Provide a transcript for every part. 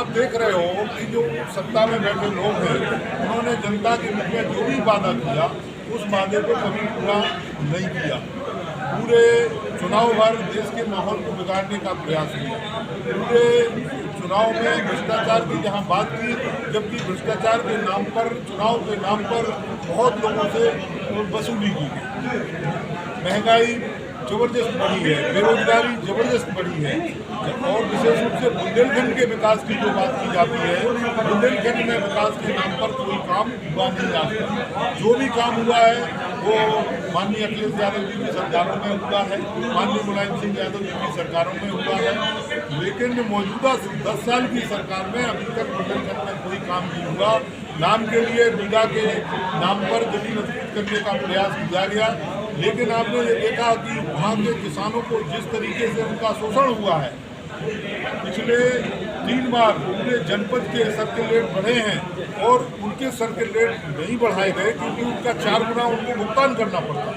आप देख रहे हो कि जो सत्ता में बैठे लोग हैं उन्होंने जनता के बीच में जो भी वादा किया उस वादे को कभी पूरा नहीं किया। पूरे चुनाव भर देश के माहौल को बिगाड़ने का प्रयास किया। पूरे चुनाव में भ्रष्टाचार की जहां बात की, जबकि भ्रष्टाचार के नाम पर, चुनाव के नाम पर बहुत लोगों से वसूली की गई। महंगाई जबरदस्त बढ़ी है, बेरोजगारी जबरदस्त बढ़ी है, और विशेष रूप से बुंदेलखंड के विकास की जो बात की जाती है, बुंदेलखंड में विकास के नाम पर कोई काम हुआ नहीं आता। जो भी काम हुआ है वो माननीय अखिलेश यादव जी की सरकारों में हुआ है, माननीय मुलायम सिंह यादव जी की सरकारों में हुआ है, लेकिन मौजूदा 10 साल की सरकार में अभी तक बुंदेलखंड में कोई काम नहीं हुआ। नाम के लिए बीडा के नाम पर जमीन अधिकृत करने का प्रयास किया गया, लेकिन आपने ये देखा कि वहाँ के किसानों को जिस तरीके से उनका शोषण हुआ है, पिछले 3 बार पूरे जनपद के सर्किल रेट बढ़े हैं और उनके सर्किल रेट नहीं बढ़ाए गए क्योंकि उनका 4 गुना उनको भुगतान करना पड़ता,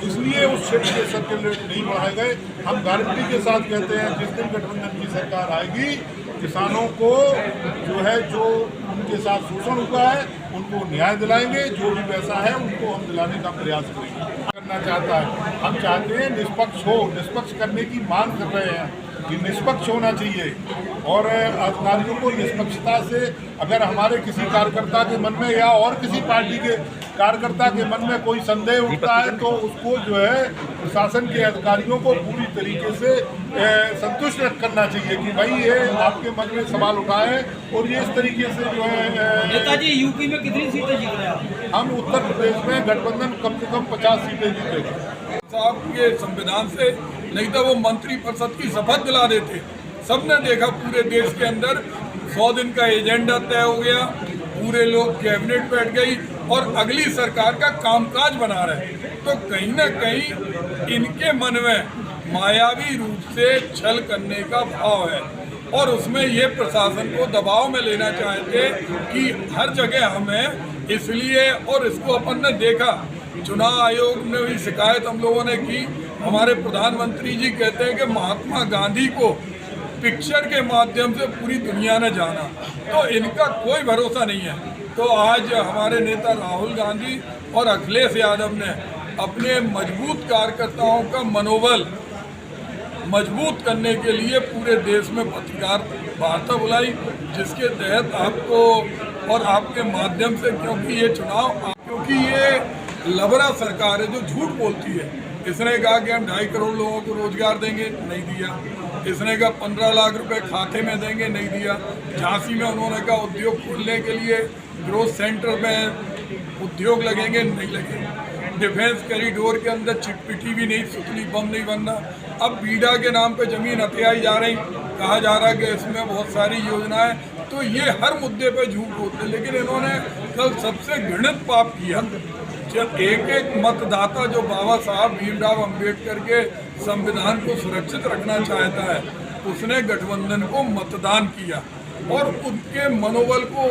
इसलिए उस क्षेत्र के सर्किल रेट नहीं बढ़ाए गए। हम गारंटी के साथ कहते हैं जिस दिन गठबंधन की सरकार आएगी, किसानों को जो उनके साथ शोषण हुआ है उनको न्याय दिलाएंगे, जो भी पैसा है उनको हम दिलाने का प्रयास करेंगे। करना चाहता है, हम चाहते हैं निष्पक्ष हो, निष्पक्ष करने की मांग कर रहे हैं कि निष्पक्ष होना चाहिए, और अधिकारियों को निष्पक्षता से, अगर हमारे किसी कार्यकर्ता के मन में या और किसी पार्टी के कार्यकर्ता के मन में कोई संदेह उठता है तो उसको जो है प्रशासन के अधिकारियों को पूरी तरीके से संतुष्ट करना चाहिए कि भाई ये आपके मन में सवाल उठाए, और ये इस तरीके से जो है। नेताजी यूपी में कितनी सीटें जीत रहे हैं? हम उत्तर प्रदेश में गठबंधन कम से कम 50 सीटें जीतेगी साहब के संविधान से, नहीं तो वो मंत्री परिषद की शपथ दिला देते। सबने देखा पूरे देश के अंदर 100 दिन का एजेंडा तय हो गया, पूरे लोग कैबिनेट बैठ गई और अगली सरकार का कामकाज बना रहे। तो कहीं ना कहीं इनके मन में मायावी रूप से छल करने का भाव है, और उसमें ये प्रशासन को दबाव में लेना चाहते कि हर जगह हमें, इसलिए, और इसको अपन ने देखा, चुनाव आयोग ने भी शिकायत हम लोगों ने की। हमारे प्रधानमंत्री जी कहते हैं कि महात्मा गांधी को पिक्चर के माध्यम से पूरी दुनिया ने जाना, तो इनका कोई भरोसा नहीं है। तो आज हमारे नेता राहुल गांधी और अखिलेश यादव ने अपने मजबूत कार्यकर्ताओं का मनोबल मजबूत करने के लिए पूरे देश में पत्रकार वार्ता बुलाई, जिसके तहत आपको और आपके माध्यम से, क्योंकि ये चुनाव, क्योंकि ये लबरा सरकार है जो झूठ बोलती है। इसने कहा कि हम 2.5 करोड़ लोगों को रोजगार देंगे, नहीं दिया। इसने कहा 15 लाख रुपए खाते में देंगे, नहीं दिया। झांसी में उन्होंने कहा उद्योग खोलने के लिए ग्रोथ सेंटर में उद्योग लगेंगे, नहीं लगेंगे। डिफेंस कॉरिडोर के अंदर चिटपिटी भी नहीं, सुतली बम नहीं बनना। अब बीडा के नाम पे जमीन हथियाई जा रही, कहा जा रहा है कि इसमें बहुत सारी योजनाएं। तो ये हर मुद्दे पे झूठ बोलते हैं, लेकिन इन्होंने कल सबसे घृणित पाप किया। जब एक मतदाता जो बाबा साहब भीमराव अंबेडकर के संविधान को सुरक्षित रखना चाहता है, उसने गठबंधन को मतदान किया, और उनके मनोबल को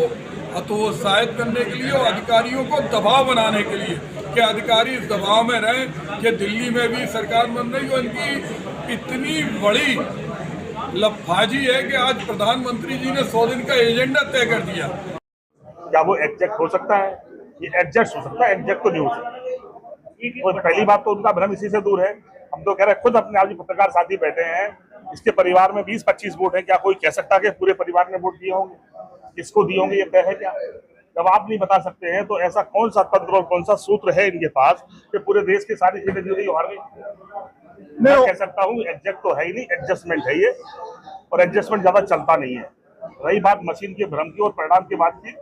हतोत्साहित करने के लिए और अधिकारियों को दबाव बनाने के लिए कि अधिकारी इस दबाव में रहें कि दिल्ली में भी सरकार बन रही हो। इनकी इतनी बड़ी लफाजी है कि आज प्रधानमंत्री जी ने 100 दिन का एजेंडा तय कर दिया। क्या वो एग्जैक्ट हो सकता है? ये एडजस्ट हो सकता है, एग्जैक्ट तो नहीं हो सकता। और पहली बात तो उनका भ्रम इसी से दूर है। हम तो कह रहे हैं, खुद अपने आप पत्रकार साथी बैठे हैं, इसके परिवार में 20-25 वोट है, क्या कोई कह सकता है कि पूरे परिवार ने वोट दिए होंगे? किसको दिए होंगे ये तय है क्या? जब आप नहीं बता सकते हैं तो ऐसा कौन सा तंत्र और कौन सा सूत्र है इनके पास कि पूरे देश की सारी सीटें दी गई हार गई? मैं कह सकता हूँ एग्जैक्ट तो है ही नहीं, एडजस्टमेंट है ये, और एडजस्टमेंट ज्यादा चलता नहीं है। रही बात मशीन के भ्रम की और परिणाम की बात की,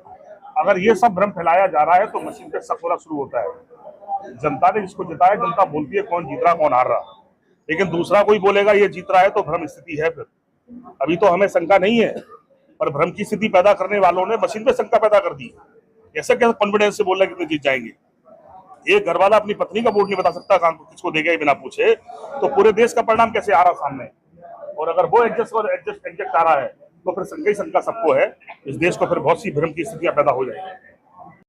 अगर ये सब भ्रम फैलाया जा रहा है तो मशीन पे शक होना शुरू होता है। जनता ने जिसको जिताया, जनता बोलती है कौन जीत रहा कौन हार रहा, लेकिन दूसरा कोई बोलेगा ये जीत रहा है तो भ्रम स्थिति है। फिर अभी तो हमें शंका नहीं है, पर भ्रम की स्थिति पैदा करने वालों ने मशीन पे शंका पैदा कर दी। ऐसा कैसे कॉन्फिडेंस से बोल रहे कितने जीत जाएंगे? एक घर वाला अपनी पत्नी का वोट नहीं बता सकता किसको देगा बिना पूछे, तो पूरे देश का परिणाम कैसे आ रहा सामने? और अगर वो एग्जैक्ट आ रहा है तो फिर शंका सबको है, इस देश को फिर बहुत सी भ्रम की स्थितियां पैदा हो जाएंगी।